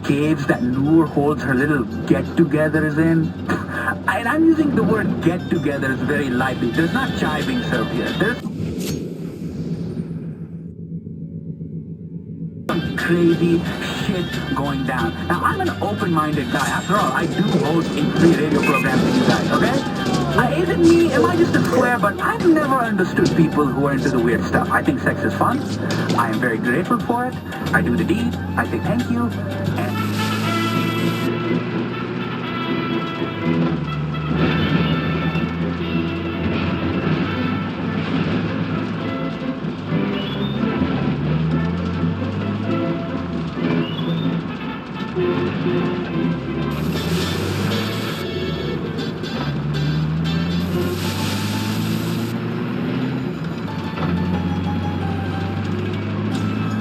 caves that Noor holds her little get-togethers in. And I'm using the word get-togethers very lightly. There's not chai being served here. There's some crazy shit going down. Now, I'm an open-minded guy. After all, I do host a free radio program for you guys, okay? Is it me? Am I just a square? But I've never understood people who are into the weird stuff. I think sex is fun. I am very grateful for it. I do the deed. I say thank you. And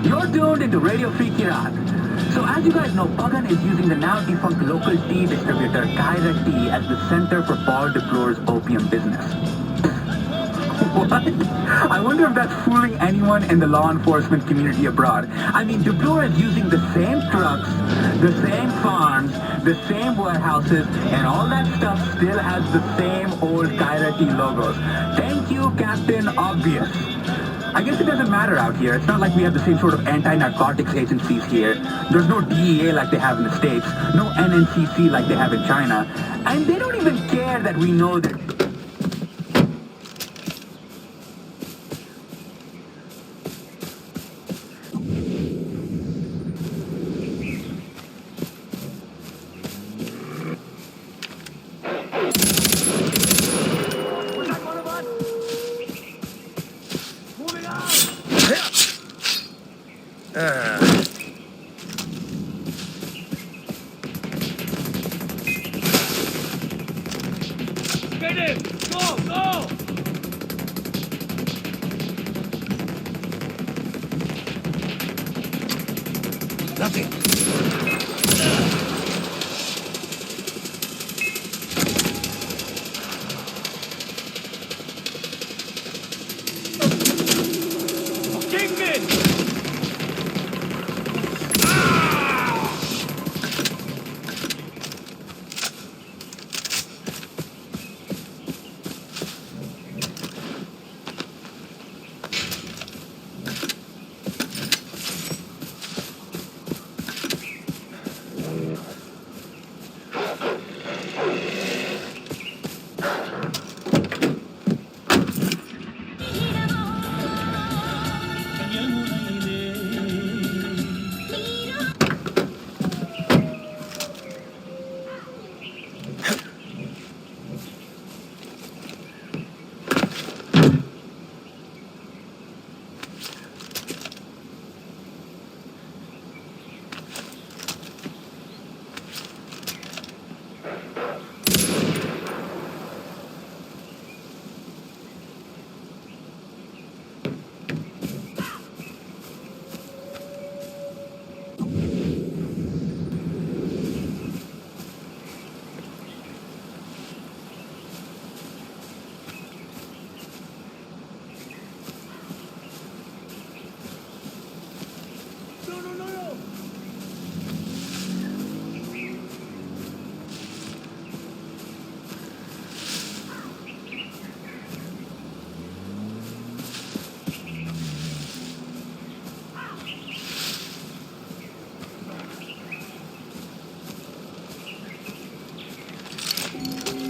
you're tuned into Radio Free Kyrat. So as you guys know, Pagan is using the now defunct local tea distributor Kyrat tea as the center for Paul DeBloor's opium business. What? I wonder if that's fooling anyone in the law enforcement community abroad. I mean, DeBloor is using the same trucks, the same farms, the same warehouses, and all that stuff still has the same old Kyrat tea logos. Thank you, Captain Obvious. I guess it doesn't matter out here. It's not like we have the same sort of anti-narcotics agencies here. There's no DEA like they have in the States, no NNCC like they have in China, and they don't even care that we know that. Get him! Go! Go! Nothing. Kingpin!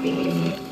Thank you.